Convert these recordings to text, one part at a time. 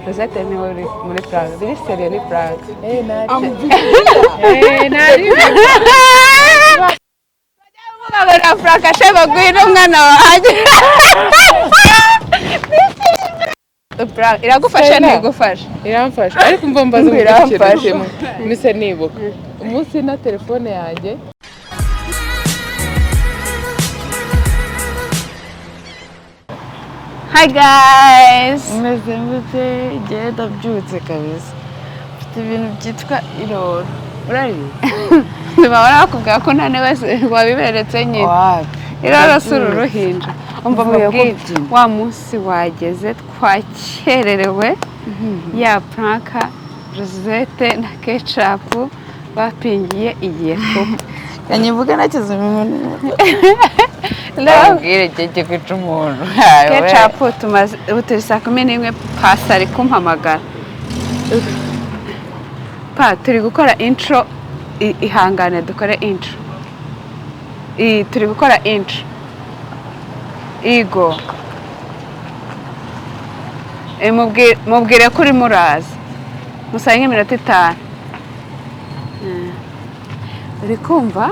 Rosette ni muri Prague biri seriye ni Prague nari abana Prague ashaka guhira umwana wanjye Prague iragufasha ntigufasha iramfasha ariko mbombaza mu iramfasha mise nibuka umunsi na telefone yanjye Hi guys meze genda byutse kabisa mfite ibintu byitwa iroro urari ntibabona bakubwira ko nta wese wabiberetse nyine iroro sura uruhinja umva mubwire wa munsi wageze twakererewe ya Pranka Rosette na KECAPU bapingiye igiye kuba kanyivuga nakize umuntu Ndabwire cyo kwica umuntu KECAPU tumaze uturi saa 11 Pasi ari kumpamagara pa turi gukora intro ihangane dukore intro turi gukora intro Igo mubwire kuri muraza musange iminota 5 uri kumva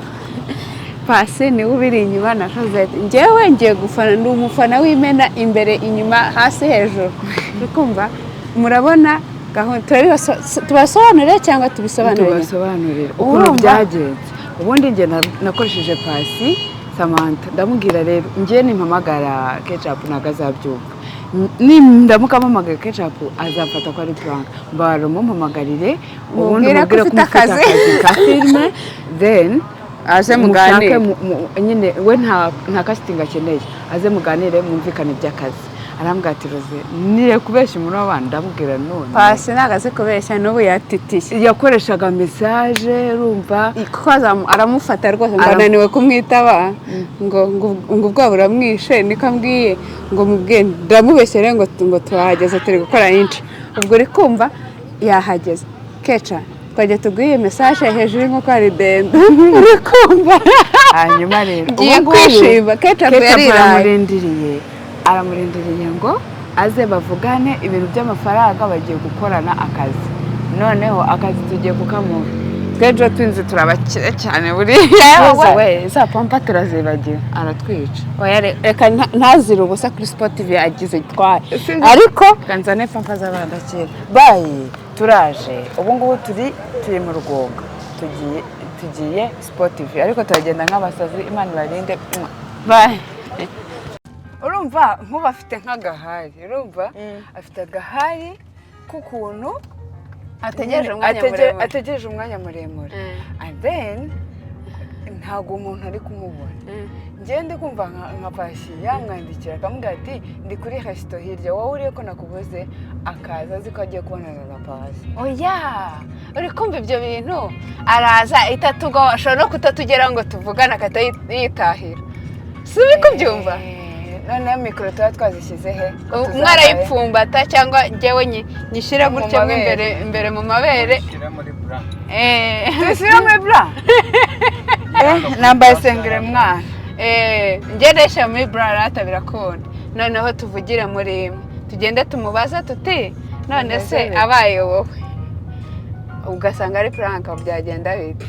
Pasi ni ubiri inyuma na Rosette njyewe ngiye gufana ndi umufana w'imena imbere inyuma hasi hejuru uri kumva murabona gahunda tubasobanurire cyangwa tubasobanurire ukuntu byagenze ubundi nge nakoresheje Pasi Samantha ndamubwira rero ngiye nimpamagara KECAPU nagazabyuka ndamuka mpamagara KECAPU azafata ko ari Prank mbaro mumpamagarire ubundi mubwire ko ufite akazi ka filme then aze muganire nyine we nta casting akeneye aze muganire mumvikane by'akazi arambwira ati Rose niye kubeshya umuntu w'abandi ndamubwira none Pasi nagaze kubeshya n'ubu yatitishye yakoreshaga message urumva kuko aramufata rwose ndananiwe kumwitaba ngo ubwoba buramwishe niko ambwiye ngo mubwiye ndamubeshyere ngo tuhageze turi gukora intro ubwo uri kumva yahageze Keca twajya tuguye message hejuru nko ari dende uri kumva hanyuma rero ngiye kwishima KECAPU aramurindiriye ngo aze bavugane ibintu by'amafaranga bagiye gukorana akazi noneho akazi tugiye kukamuha twejo twinze turabakire cyane buri we za pompa turazibagiwe aratwica oya reka ntazira ubusa kuri Sport TV yagize itwaye ariko kanzane pompa z'abanda kera bayi turaje ubu ngubu turi mu rugonga tugiye Sport TV ariko turagenda nk'abasazi Imana barinde bayi urumva nkuba afite nk'agahari urumva afite agahari kukuntu ategereje umwanya muremure and then ntago umuntu ari kumubona ngende kumva nka Pasi yamwandikira akamubwira ati ndi kuri resto hirya wowe uriye ko nakubuze akaza azi ko agiye kubonana na Pasi oya uri kumva ibyo bintu araza ashobora no kutatugera ngo tuvugane akata yitahira si bikubyumva noneho mikoro tuba twazishyize he mwarayipfumbata cyangwa njyewe nyishyira gutya imbere mu mabere tushyira muri bra nambaye sengere mwana ngeresha muri bra rata birakunda noneho tuvugire muri imwe tugende tumubaza tuti none se abaye wowe ugasanga ari Prank byagenda bite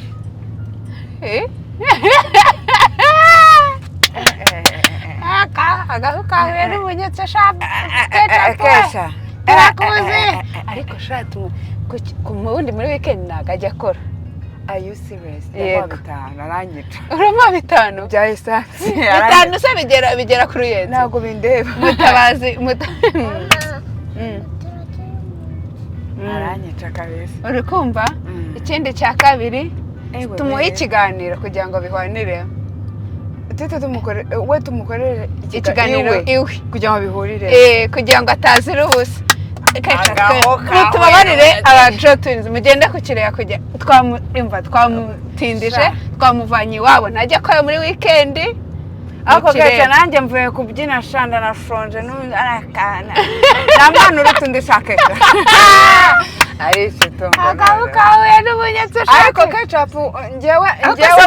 agahuka rero ubunyetse shaka KECAPU turakuze ariko shati mu wundi muri weekend nagajya akora are you serious bitanu aranyica urumva bitanu bya essence bitanu se bigera kuri yenze ntago bindeba mutabazi aranyica kabisa uri kumva ikindi cya kabiri tumuhe ikiganiro kugira ngo bihwanire tumukorere ikiganiro iwe kugira ngo bihurire kugira ngo atazira ubusa tubabarire abajo twinze mugende ku kireya kujya twamutindije twamuvanye iwabo ntajya akora muri weekend ako KECAPU nanjye mvuye kubyina shanda na shonje n'arakana namana urutundi shakeka ari shitongo akawe n'ubunyetse shaka ariko KECAPU njyewe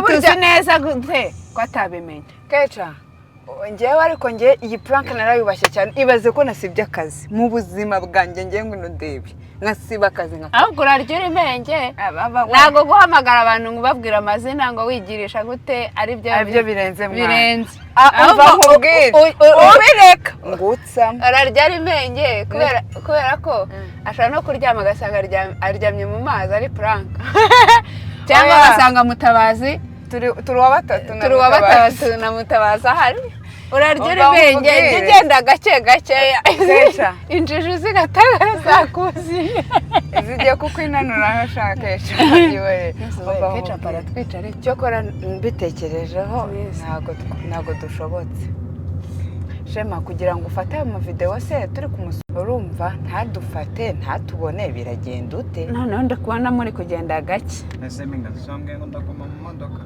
tuzi neza gute ko atabimenye KECAPU ngewe ariko nge iyi prank narayubashye cyane ibaze ko nasibye akazi mu buzima bwanjye ngiye ngo ndebe nkasiba akazi nka ahubwo urarya imenge ntago guhamagara abantu ngo babwira amazina ngo wigirisha gute ari byo birenze birenze ahubwo ubireka ngutsa ararya imenge kubera ko ashaka no kuryama agasanga aryamye mu mazi ari prank cyangwa agasanga Mutabazi turi wa batatu na Mutabazi ahari urarya imenge igenda gake gakeya injiji zigatagara zakuziye zigiye kukwinanura hashakisha iwe KECAPU aratwicare cyo kora mbitekerejeho ntago dushobotse Shema kugira ngo ufate mu video se turi kumusura urumva ntadufate ntatubone biragenda ute noneho ndakubona muri kugenda gake ese minga zisambwe ngo ndaguma mu modoka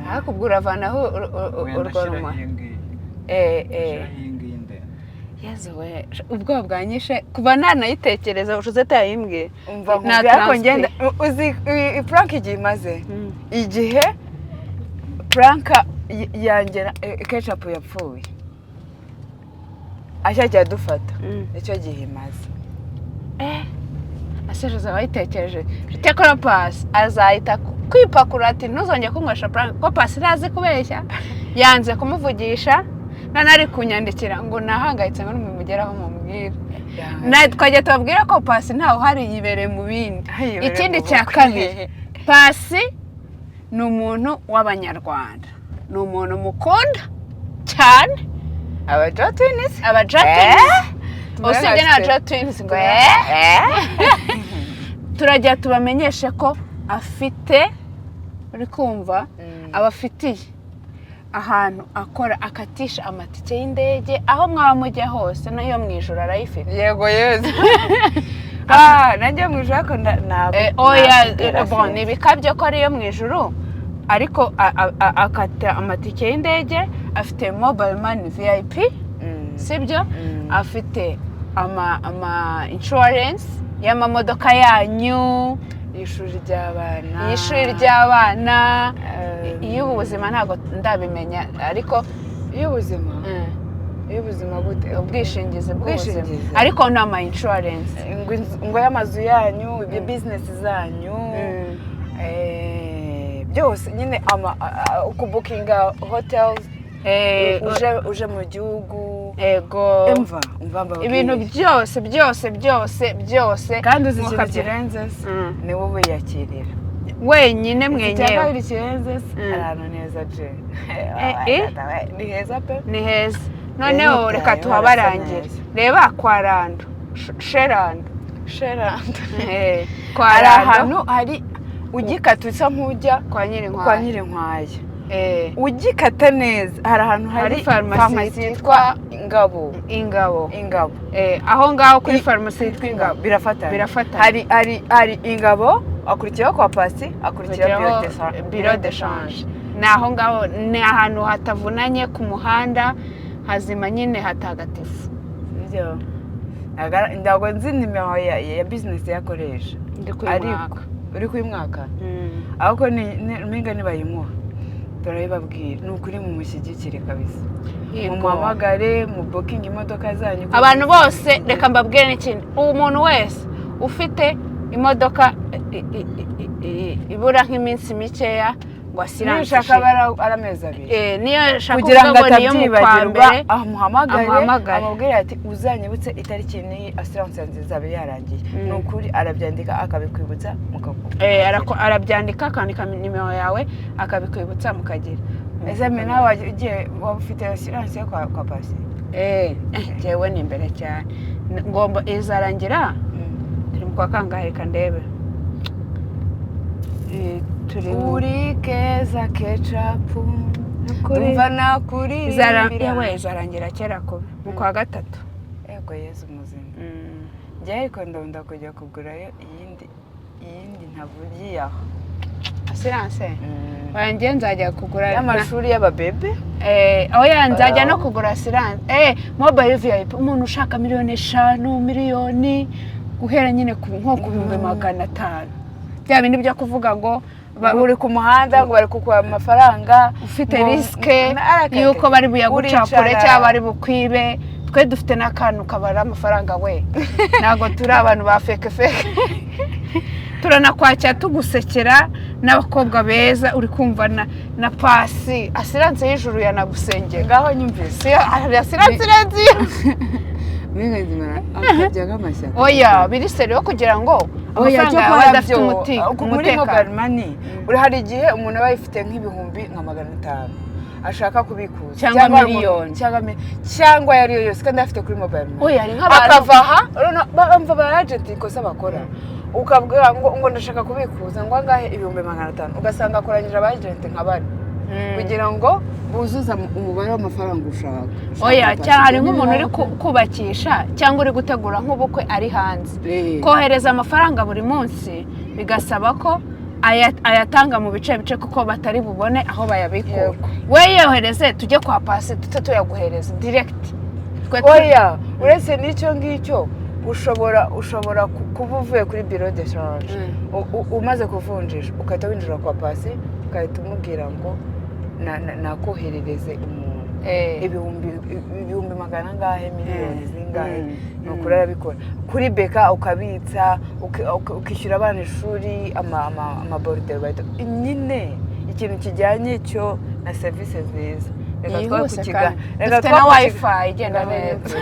hakubwo uravanaho urwo rumwe yewe ubwoba bwanyishe kuba nanayitekereza ushize tayimbwe umva nk'uko ngenda uzi prank igihe imaze igihe prank yanjye KECAPU yapfuye ashajya dufata icyo gihe imaze asereza bayitekereje tekora Pasi azahita kwipakura ati ntuzongeye kunywesha prank ko Pasi irazi kubeshya yanze kumuvugisha none ari kunyandikira ngo nahangayitse ngo numugeraho mumubwira twajya tubabwira ko Pasi ntawe uhari yibereye mu bindi ikindi cya kabiri Pasi ni umuntu w'abanyarwanda ni umuntu mukunda cyane abajatwinisi usibye n'abajatwinisi ngo turajya tubamenyeshe ko afite uri kumva abafitiye ahantu akora akatisha amatike y'indege aho mwaba mujya hose nayo mu ijoro arayifite yego yeze najya mu ijoro ariko oya ni ibikabyo ko ariyo mu ijoro ariko akata amatike y'indege afite mobile money VIP sibyo afite ama insurance y'amamodoka yanyu ishuri ry'abana y'ubuzima ntago ndabimenya ariko y'ubuzima gute ubwishingizi bw'ubuzima ariko n'ama insurance ngo y'amazu yanyu ibyo business zanyu byose nyine kubukinga hotels uje mu gihugu ego ibintu byose kandi uzi ikintu kirenze ni wowe wiyakirira wenyine mwenyewe kirenze ahantu neza je ni heza pe ni heza noneho reka tuhabarangire reba kwa Rando Sherando hari ahantu hari ugikata usa nk'ujya kwa Nyirinkwaya ugikata neza hari ahantu hari farumasi yitwa Ingabo aho ngaho kuri farumasi yitwa Ingabo birafata hari Ingabo akurikiyeho kwa Pasi akurikiyeho Bureau de change ni aho ngaho ni ahantu hatavunanye ku muhanda hazima nyine hatagatifu ntabwo nzi nimero ya business yakoresha ariko uri kuyimwaka ahubwo mpinga nibayimuha turabibabwira ni ukuri mu mushyigikire kabisa muhamagare mu booking imodoka zanyu abantu bose reka mbabwire n'ikindi umuntu wese ufite imodoka ibura nk'iminsi mikeya ngo asiranse aramezi abiri niyo shaka kugira ngo atabyibagirwa amuhamagare amubwire ati uzanyibutse itariki n'iyi asiranse nziza abe yarangiye ni ukuri arabyandika akabikwibutsa mukavuga arabyandika akandika nimero yawe akabikwibutsa mukagira ese nawe ugiye waba ufite asiranse yo kwa Pasi njyewe ni imbere cyane ngomba izarangira turi mu kwa kangahe reka ndebe uri keza KECAPU umva nakuri izarangira kera kubi mu kwa gatatu yego Yesu muzima njye ariko ndabunda kujya kugurayo iyindi ntavugiye aho asiranse wanjye nzajya kugura y'amashuri y'ababebe aho nzajya no kugura asiranse mobile VIP umuntu ushaka 5 miliyoni guhera nyine nko ku 500,000 bya bindi byo kuvuga ngo uri ku muhanda ngo bari kukuha amafaranga ufite risike yuko bari buyagucapure cyangwa bari bukwibe twe dufite n'akantu kabara amafaranga we ntabwo turi abantu ba feke turanakwakira tugusekera n'abakobwa beza uri kumva na pasi asiranse y'ijuru yanagusengera ngaho nyumvise asiranse irenziyo akajya nk'amashyaka oya biri seriyo kugira ngo amafaranga yawe adafite umutekano muri mobile money hari igihe umuntu aba yifite nk'ibihumbi nka 500 ashaka kubikuza cyangwa miliyoni cyangwa yari yose kandi afite kuri mobile money oya ari nk'abantu akavaha bamva ba agent ikosa bakora ukabwira ngo ndashaka kubikuza ngo angahe 500 ugasanga akoranyije aba agent nka bari kugira ngo buzuza umubare w'amafaranga ushaka oya cyangwa hari nk'umuntu uri kubakisha cyangwa uri gutegura nk'ubukwe ari hanze kohereza amafaranga buri munsi bigasaba ko ayatanga mu bice kuko batari bubone aho bayabikura we yohereze tujye kwa pasi tuyaguhereza direct oya uretse n'icyo ngicyo ushobora kuba uvuye kuri bureau de change umaze kuvunjisha ukahita winjira kwa pasi ukahita umubwira ngo nakoherereze umuntu ibihumbi magana angahe miliyoni zingahe nukuri arabikora kuri beka ukabitsa ukishyura abana ishuri amaborudero nyine ikintu kijyanye cyo na serivisi nziza dufite na wifi igenda neza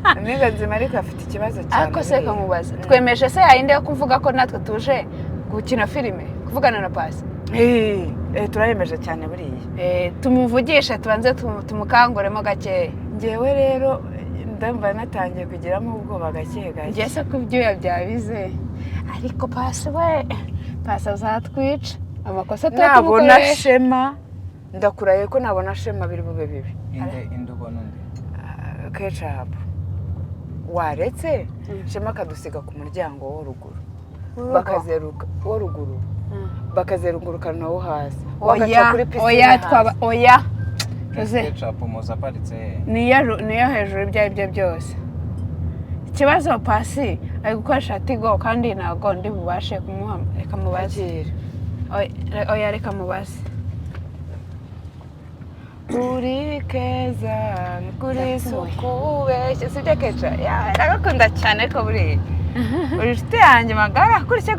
amiga nzima ariko afite ikibazo cyane ariko se kamubaza twemeje se yayinde yo kuvuga ko natwe tuje gukina filime kuvugana na pasi turayemeje cyane buriya tumuvugisha tubanze tumukanguremo gakeya ngewe rero ndumva natangiye kugiramo ubwoba gake ngiye se ko ibyuya byabize ariko pasi we pasi azatwica amakosa nabona shema ndakuraye ko nabona shema biri bube bibi inde ubona undi KECAPU waretse shema akadusiga ku muryango wo ruguru bakazerungurukana nawo hasi oya KECAPU muza aparitse niyo hejuru ibyo ari byo byose ikibazo pasi ari gukoresha tigo kandi ntabwo ndi bubashe kumuha reka mubaze oya reka mubaze uri keza kuri sukubeshye sibyo keca ndagakunda cyane ariko buriya uri inshuti yanjye magara gutya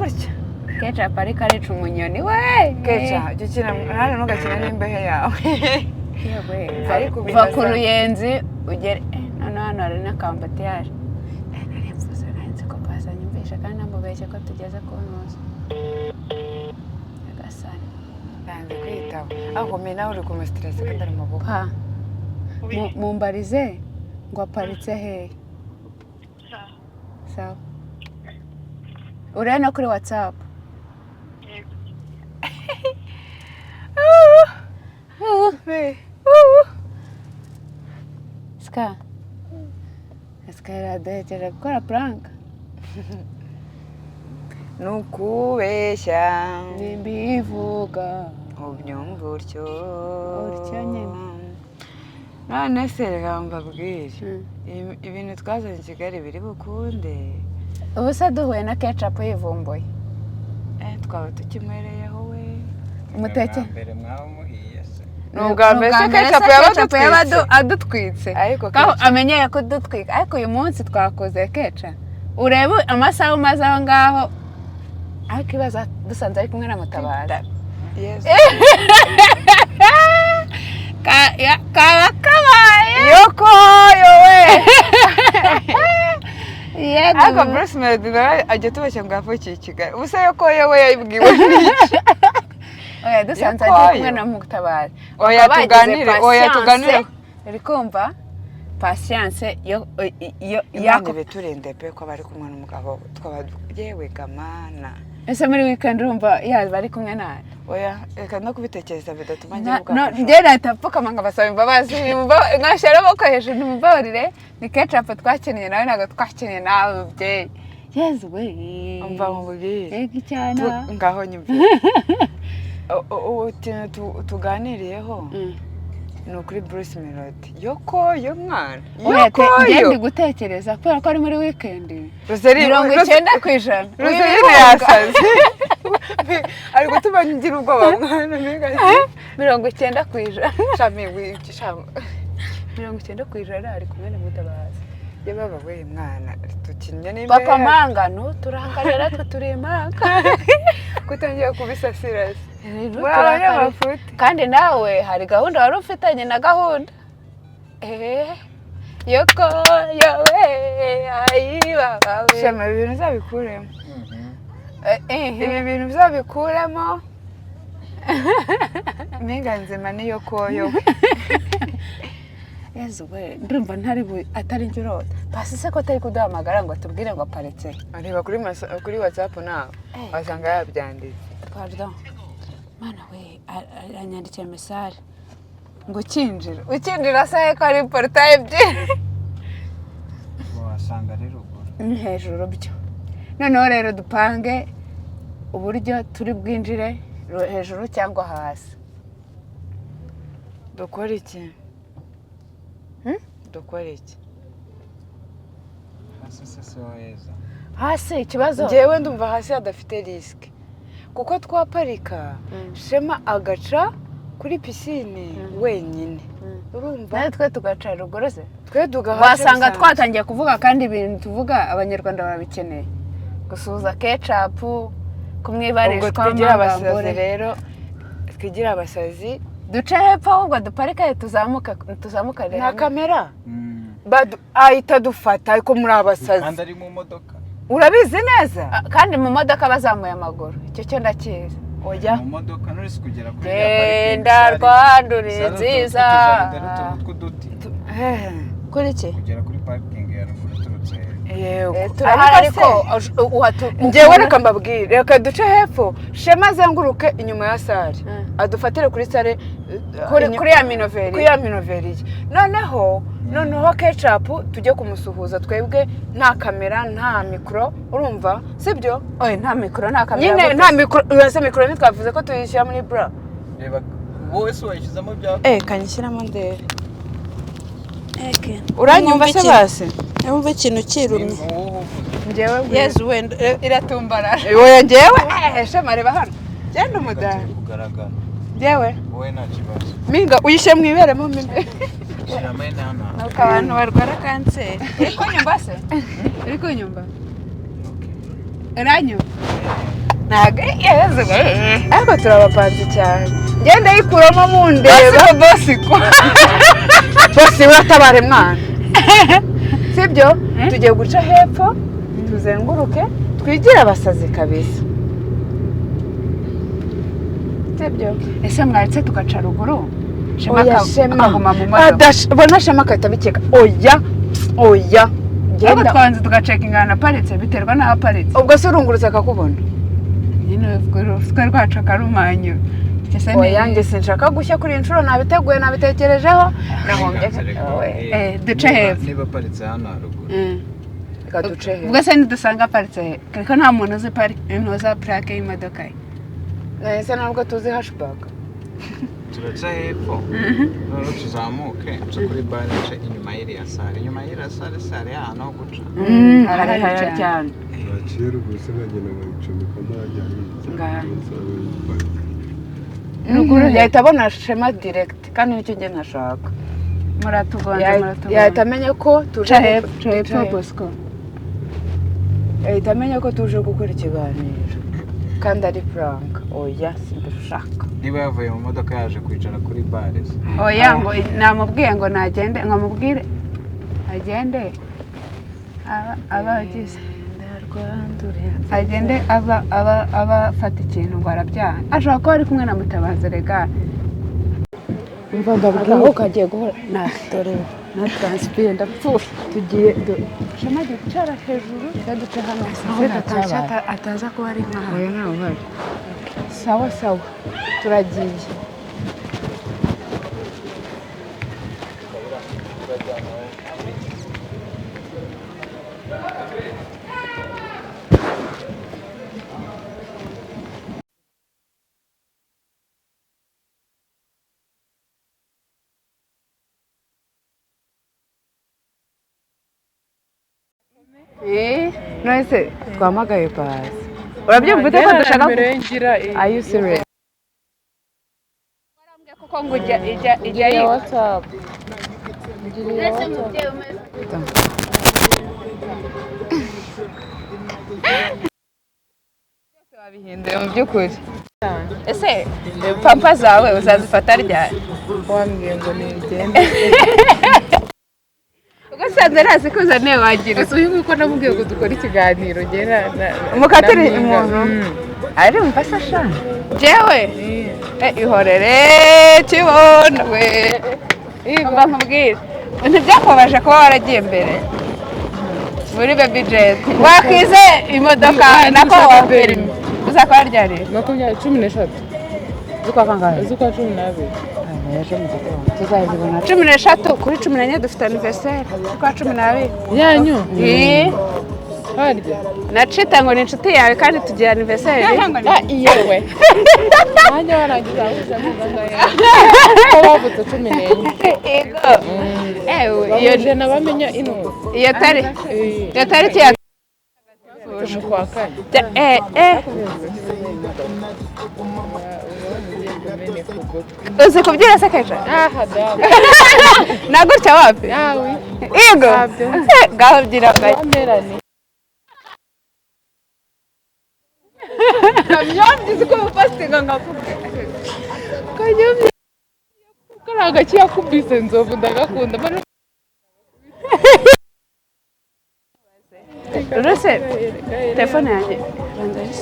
KECAPU ariko arica umunyoni we keca jya ukina hano ntugakina n'imbehe yawe va ku ruyenzi ugere hano hari n'akambatiyaje narifuza nahise ko pasi anyumvisha kandi namubeshye ko tugeze ku ntuza agasani nanze kwitaba ariko mbe nawe uri kumusitiresi kandi ari mu maboko mumbarize ngo aparitse hehe sawa ureba no kuri watsapu Ska yaraduhejeje gukora puranka nukubeshya nimbivuga ubyumva utyo nyine none se reka mbabwire ibintu twazanye i Kigali biri bukunde ubu se duhuye na KECAPU yivumbuye twaba tukimwereyeho we umuteke mbere mwaba muhiye se ubwa mbere se KECAPU yaba adutwitse amenyeye kudutwika ariko uyu munsi twakoze KECAPU urebe amasaha umaze aho ngaho ariko ibaza dusanze ari kumwe na Mutabara kaba kabaye yoko yowe ariko Bruce Melody nawe ajya tubashya ngo yavukiye i Kigali ubusa yoko yowe yabibwiwe n'iki oya dusanze ari kumwe na Mutabara oya tuganire uri kumva patience yo yako beturinde pe ko bari kumwe n'umugabo twaba yewe gamana ese muri weekend urumva bari kumwe nawe oya reka no kubitekereza bidatuma njye ubwacu njye natapfukama nkabasaba imbabazi nkashyira amaboko hejuru ntimumbabarire ni KECAPU twakiniye nawe ntabwo twakiniye nawe mubyeyi yezu we umva mubwire ega icyana ngaho nyumvira tuganiriyeho ni ukuri Bruce Melody yokoyo mwana ngende gutekereza kubera ko ari muri weekend 90%. Roserine yasaze ari gutuma ngira ubwoba mwana mbega 90%. shami w'igishamo 90% ari kumwe na Mutabazi yababa we mwana tukinnye n'imbe papa mangano turangarira twe turimaka kutangiye kubisasira kandi nawe hari gahunda wari ufitanye na gahunda yoko yowe ayibabawe shema ibintu zabikuremo ibi bintu zabikuremo Mpinga nzima niyo koyo Yezu we ndumva atari njurota pasi se ko atari kuduhamagara ngo atubwire ngo aparitse areba kuri WhatsApp nawe wasanga yabyanditse pardon mana we anyandikiye message ngo ukinjira sahe ko ari portail ebyiri wasanga rero hejuru byo noneho rero dupange uburyo turi bwinjire hejuru cyangwa hasi dukora iki hasi ikibazo njyewe ndumva hasi hadafite risk kuko twaparika Shema agaca kuri pisine wenyine urumva natwe tugaca ruguru se twe wasanga twatangiye kuvuga kandi ibintu tuvuga abanyarwanda babikeneye gusuhuza KECAPU kumwibarishwa twigira abasazi rero twigira abasazi duce hepfo ahubwo duparika tuzamuka rero nta kamera ahita dufata ariko muri abasazi kandi ari mu modoka urabizi neza kandi mu modoka bazamuye amaguru icyo cyo ndakizi oya mu modoka nurisi kugera kuri genda rwandure nziza kuri iki kugera kuri parking ya ruguru turutse turahari ariko njyewe reka mbabwire reka duce hepfo Shema azenguruke inyuma ya sare adufatire kuri sare kuri ya minoveri noneho KECAPU tujye kumusuhuza twebwe nta kamera nta mikoro urumva sibyo nta mikoro nta kamera nyine nta mikoro yose mikoro ntitwavuze ko tuyishyira muri bra reba wowe se wayishyizamo bya kanyishyiramo ndere uranyumva se base yumva ikintu kirumye njyewe Yezu wenda iratumbarara oya njyewe Shema reba hano genda umudamu kugaragara njyewe wowe nta kibazo Mpinga uyishe mwiberemo mbe shiramene hano nuko abantu barwara kanseri uri kunyumva uranyumva ntago Yezu ariko turabapanze cyane ngenda yikuramo mundeba bosi uratabare mwana sibyo tugiye guca hepfo tuzenguruke twigira abasazi kabisa sibyo ese mwaritse tugaca ruguru Shema akaguma mu modoka bona Shema akahita bikeka oya genda twanze tugacekinga aparitse biterwa n'aho aparitse ubwo se urungurutse akakubona nyine twe rwacu akarumanyo oya njye sinshaka gushya kuri inshuro nabiteguye nabitekerejeho nahombye duce hepfo niba aparitse hano haruguru reka duce hepfo ubwo se nidusanga aparitse kuko nta muntu uzi plaque y'imodoka ye ese ntabwo tuzi hashback turaca hepfo noneho tuzamuke nca kuri bare nca inyuma y'iriya sare hano ho guca harahari cyane baciye ruguru se bagenda babicomeka n'abajyanye ruguru yahita abona Shema direct kandi nicyo njye ntashaka muratugonze yahita amenya ko tuje hepfo Bosco yahita amenya ko tuje gukora ikiganiro kandi ari prank oya simbishaka niba yavuye mu modoka yaje kwicara kuri bare oya ngo namubwiye ngo nagende nkamubwire agende abagize agende abafata ikintu ngo arabyanga ashobora kuba ari kumwe na Mutabazi rega mvaga bwaho kagiye guhora dore na transpire ndapfuye tugiye Shema agiye gucara hejuru duce hano ataza kuba ari nkaho oya ntawe uhari sawa turagiye nahise twamagaye pasi urabyumva ute ko dushaka are you serious kuko ngo ijya yi WhatsApp wabihinduye mu by'ukuri ese pampa zawe uzazifata ryari wambwiye ngo nigende ubwo usanze ntazi ko uzaniye wagira ese uyu nguyu ko namubwiye ngo dukore ikiganiro ngera umukatire umuntu ari umfasha sha jewe ihorere kibono we mba nkubwira ntibyakubabaje kuba waragiye mbere muri baby jet wakize imodoka nako wafilime uzakora ryari 13 z'ukwa kangahe z'ukwa 12 tuzayibona 13 kuri 14 dufite anniversaire kwa 12 yanyu harya nacita ngo ni inshuti yawe kandi tugira anniversaire iyewe nanjye warangiza uzamuza ko bavutse 14 ego iyo je nabamenya ino iyo tariki ya mu kwa kane uzi kubyina se keja nagutya wapi ego gaho byira amerani kamyombi ziko mufastinga ngavuga kanyombi karaga cyakubise nzovu ndagakunda uretse telefone yanjye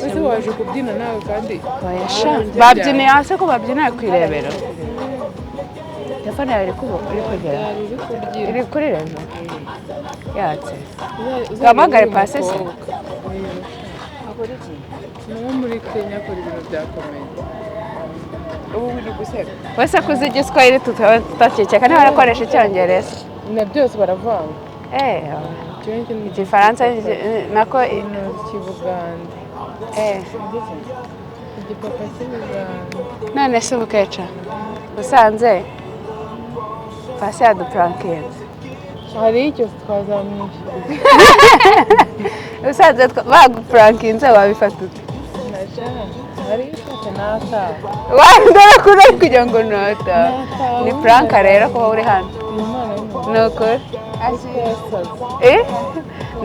ese waje kubyina nawe kandi babyiniye hasi ko babyinaye ku irebero telefone yawe iri kugera iri kuri rezo yatse uhamagare pasi se no muri Kenya kuri ibintu byakomeye ubu uri guseka wese kuzi igiswahili tutakikeka niba barakoresha icyongereza na byose baravanga igifaransa nako ikibuganda igipapa cy'ibuganda none se ubukeca usanze pasi yadupurankinze hari icyo twazamwishyura usanze bagupurankinze wabifata ute hari icyo nata wandora kure kugira ngo nota ni puranka rero kuba uri hano ni ukuri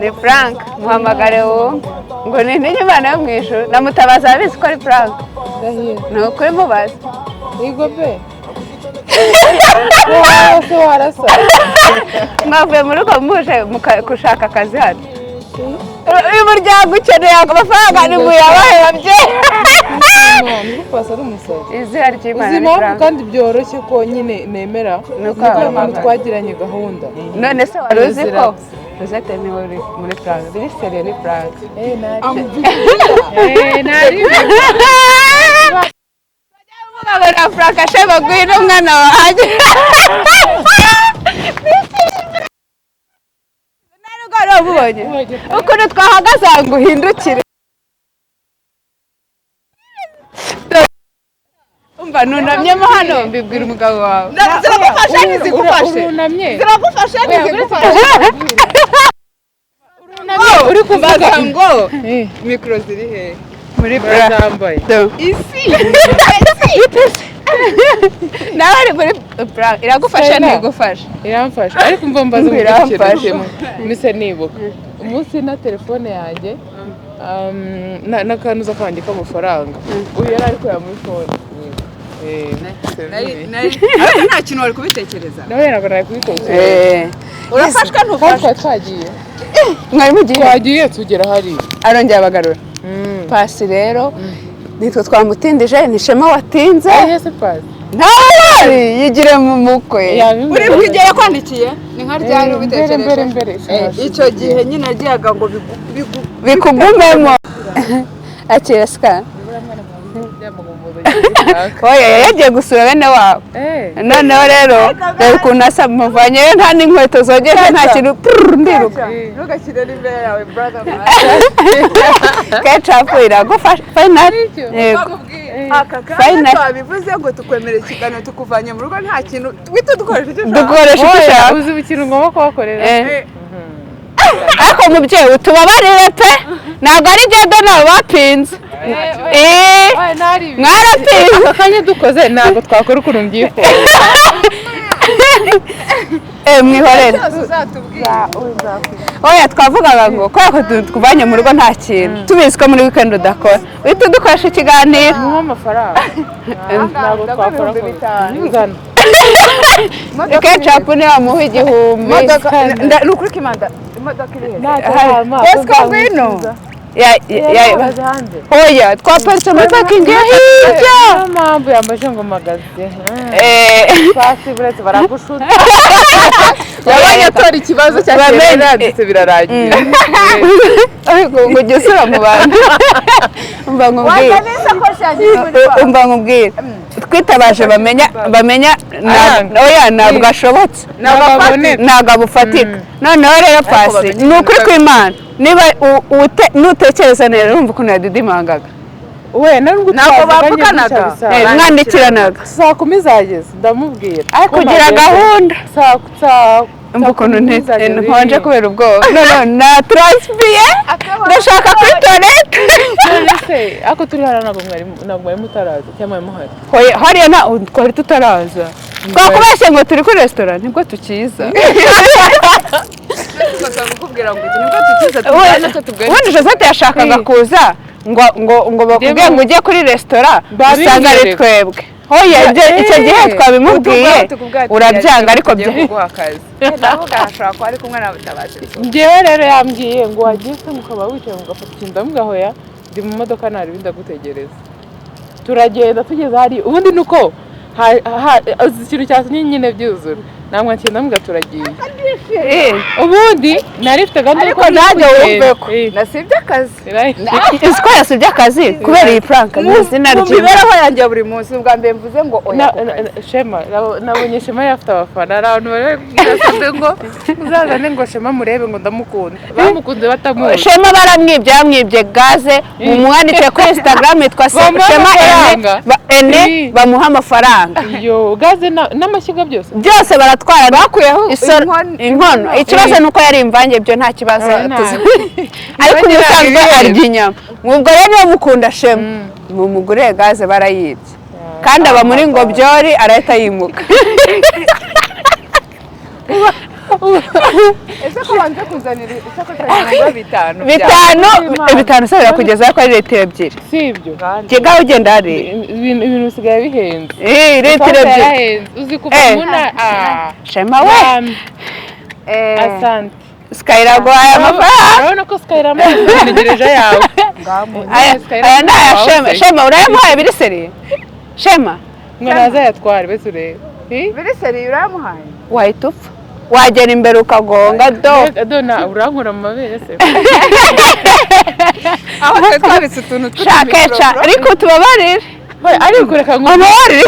ni Frank muhamagare wumve ngo ni Imana yo mu ijuru na Mutabazi abizi ko ari Frank ni ukuri mubaze Igo be wose warasa mwavuye mu rugo muje gushaka akazi hano uyu muryango ukeneye amafaranga ni muyabahe babyeyi izina ry'Imana ni Frank kandi byoroshye ko nyine nemera nuko twagiranye gahunda none se wari uzi ko Rosette ni muri Frank biri seriye ni Frank nari na Frank ashaka guhina umwana wanjye nari rwari wamubonye ukuntu twahagaze ngo uhindukire umva nunamyemo hano mbibwira umugabo wawe ziragufashe ntizigufashe ziragufashe ntizigufashe uri kuvuga ngo mikoro ziri hehe muri brambaye isi nawe ari muri iragufasha ntigufasha iramfasha ariko mva mbaza ubukirekemo mise nibuka umunsi na telefone yanjye n'akantu uza kwandika amafaranga uyu yari ari kureba muri fone nta kintu wari kubitekereza nawe ntabwo nari kubitekereza urafashwa ntufashwa twagiye mwari mugiye twagiye tugera hariya arongera abagarura pasi rero nitwe twamutindije ni Shema watinze ese pasi ntawe yigire mu mukwe uri bwigeye yakwandikiye ni nka ryari ubitekereje icyo gihe nyine agiyaga ngo bikugumemo akira sika oya yagiye gusura bene wabo noneho rero reba ukuntu asa muvanyeyo nta n'inkweto zogeje nta kintu ndiruka ntugashyire n'imbere yawe brother kecapu iragufasha finali aka kanya twabivuze ngo tukwemere ikiganiro tukuvanye mu rugo nta kintu twita dukoresha icyo uzi ikintu ngomba kubakorera ariko mubyeyi utubabarire pe ntabwo ari jado nabo bapinze mwarapinze akanya dukoze ntabwo twakora ukuntu mbyifuza mwihorere oya twavugaga ngo kubera ko twuvanye mu rugo nta kintu tubizi ko muri weekend udakora uhita dukoresha ikiganiro amafaranga ntabwo twakora kuzana KECAPU niyo wamuha 1000 ni ukuri kimanda imodoka iri Bosco ngwino oya twaparitse muri parking hirya niyo mpamvu yambaje ngo magaze pasi buretse baragushuta yabonye atora ikibazo cya kera yanditse birarangira ngo gisura mu bantu umva nkubwire twitabaje bamenya oya ntabwo ashobotse ntabwo abufatika noneho rero pasi ni ukuri kw'Imana niba nutekereza neza urumva ukuntu yadidimangaga we ntabwo bavuganaga mwandikiranaga saa 10 zageze ndamubwira kugira gahunda saa umva ukuntu nkonje kubera ubwoba none na transpiye ndashaka kuri toilette none se ako turi hano ntabwo mwari mutaraza cyangwa mwari muhari hariya twari tutaraza twakubeshye ngo turi kuri restaurant nibwo tukiza ubundi Josette yashakaga kuza ngo bakubwiye ngo ujye kuri restaurant usanga ari twebwe hoya icyo gihe twabimubwiye urabyanga ariko njyewe rero yambwiye ngo wagiye se mukaba wicaye mugafata ikintu ndamugahoya ndi mu modoka ntari ndagutegereza turagenda tugeze hari ubundi nuko ikintu cyatumye nyine byuzura namwe nkinda mbwa turagiye ubundi nari mfite gahunda ariko nanjye wumve ko nasibye akazi isiko yasibye akazi kubera iyi prank n'izina mu mibereho yanjye buri munsi ubwa mbere mvuze ngo oya Shema nabonye Shema yafite abafana abantu barasabye ngo uzazane ngo Shema murebe ngo ndamukunda bamukunze batamuzi Shema bamwibye gaze mumwandike kuri Instagram yitwa Shema ene bamuha amafaranga yo gaze n'amashyiga byose baratwara bakuyeho inkono ikibazo nuko yari imvange byo nta kibazo ariko ubusanzwe arya inyama ubwo rero niyo mukunda Shema mu mugure gaze barayibye kandi aba muri ngo byori arahita yimuka ese ko banze kuzanira isoko cyane bitanu se birakugeza ko ari litiro ebyiri sibyo jyegaho ugenda hari ibintu bisigaye bihenze litiro ebyiri uzi kuva muna Shema we asante Skyraguhaye amafaranga urabona ko Skyraguhaye ntegereje yawe aya ni aya Shema Shema urayamuhaye biri seri Shema mwana azayatwara bese urebe biri seri urayamuhaye wahita upfa wagera imbere ukagonga dona urankura mu mabere se aho twabitse utuntu shakeca ariko tubabarire ariko reka ngo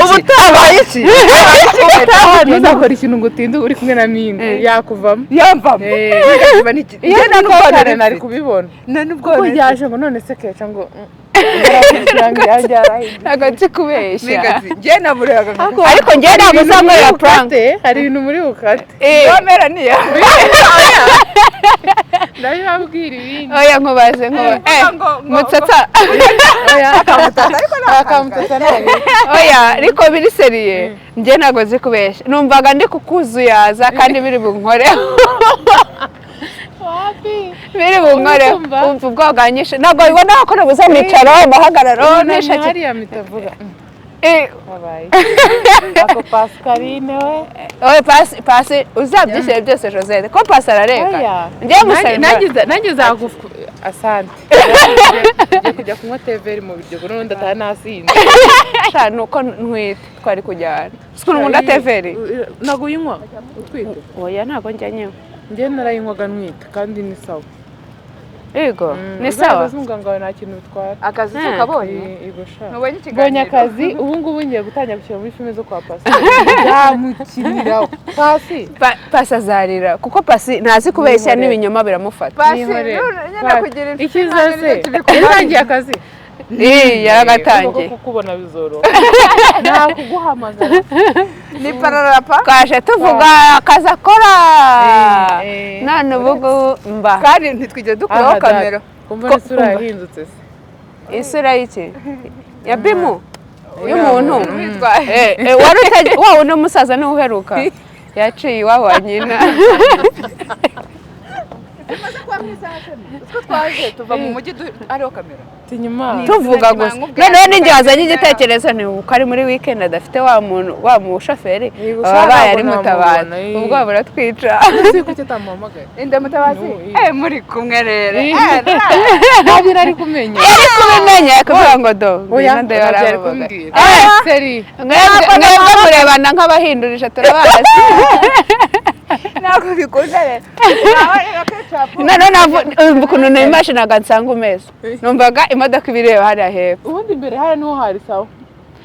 ubutabaye iki ntuzakora ikintu ngo utinde uri kumwe na Minga yakuvamo yamvamo iyo nari kubibona kuko yaje ngo none se keca ngo ntabwo nzi kubeshya njye naburaga ariko njye ntabwo uzamwerera prank hari ibintu muri bukate wamera niya ndabibabwira ibindi oya nkubaze mutsatsa akamutata nabi oya ariko biri seriye njye ntabwo nzi kubeshya numvaga ndi kukuzuyaza kandi biri bunkoreho biri bunkoreho umva ubwoganyishe ntabwo bibona ko nabuze amicaro amahagararo nishake hariya mitavuga ako Pascaline we pasi uzabyishyire byose Josette ko pasi arareka nanjye zagufu asante ngiye kujya kunywa teveri mu biryo n'undi ataha nasinze nuko ntwite twari kujyana siko nkunda teveri ntabwo uyinywa utwite oya ntabwo njya nywa njye narayinywaga ntwite kandi ni sawa yego ni sawa muganga wawe nta kintu bitwara akazi tukabonye mbonye akazi ubu ngubu ngiye gutangira gushyira muri filime zo kwa Pasi yamukiniraho Pasi azarira kuko Pasi ntazi kubeshya n'ibinyoma biramufata Pasi nyine kugira ikiza se yarangiye akazi yaragatangiye kukubona bizoroha nta kuguhamagara ni pararapa twaje tuvuga akazi akora none ubu mba kandi ntitwigeze dukuraho kamera kumva isura yahindutse se isura y'iki ya bimu y'umuntu witwaye wari utagiye wa uno musaza niwe uheruka yaciye iwabo wa nyina twaje tuva mu mujyi ariho kamera inyuma tuvuga gusa noneho ninjye wazanye igitekerezo ni uko ari muri weekend adafite wa mushoferi ababaye ari mutabazi ubwo buratwica si kuki utamuhamagaye inde mutabazi muri kumwe rero ntabwo ari kumenya yari kubimenya kuvuga ngo do oya ngende ntabwo yari yaravuga kumbwira seri mwebwe murebana nk'abahindurije turabazi ntabwo bikunze rero noneho navuga ukuntu nimashinaga nsanga umeze numvaga imodoka ibireba hariya hepfo ubundi imbere hariya niho hari sawa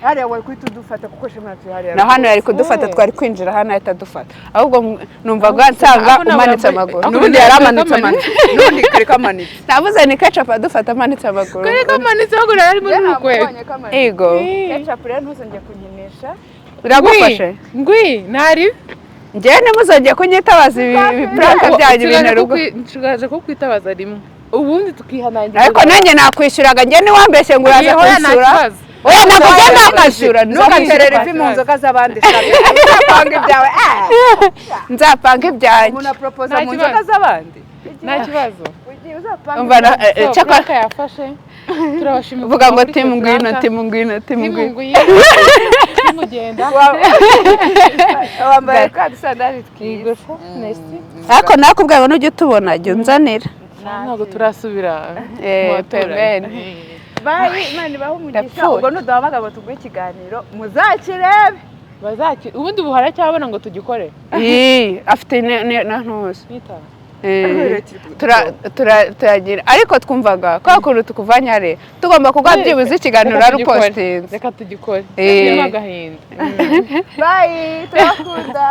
hariya wari kuhita udufata kuko shema yacu hariya na hano yari kudufata twari kwinjira hano ahita dufata ahubwo numvaga nsanga umanitse amaguru n'ubundi yari amanitse n'ubundi kari kamanitse navuze ni ketchup adufata amanitse amaguru kari kamanitse ahubwo yari muri rukwego ego ketchup rero ntuzongeye kunkinisha biragufashe ngwi ntari njyewe ntimuzongeye kunyitabaza ibi pranka byanyu bintera ubwo nshigaje ko kwitabaza rimwe ubundi tukihanangira ariko nanjye nakwishyuraga njye niwambeshye ngo uraza kwishyura oya ntabwo njye nakwishyura ntugaterere ivi mu nzoga z'abandi nzapanga ibyawe nzapanga ibyanjye umuntu aporopoza mu nzoga z'abandi nta kibazo ugiye uzapanga cyakora yafashe turabashimira uvuga ngo timu ngwino timu ngwino timu ngwino mugenda wambaye ka dusandari twiza ariko nakubwiye ngo nujya utubona jya unzanira ntabwo turasubira pembeni bayi imana ibahe umugisha ubwo nuduhamagara ngo tuguhe ikiganiro muzakirebe ubundi ubu haracyabona ngo tugikore afite na ntuzi turagira ariko twumvaga kwa kuntu tukuvanye hariya tugomba kuguha byibuze ikiganiro ari upositinze reka tugikore kirimo agahinda bayi turakunda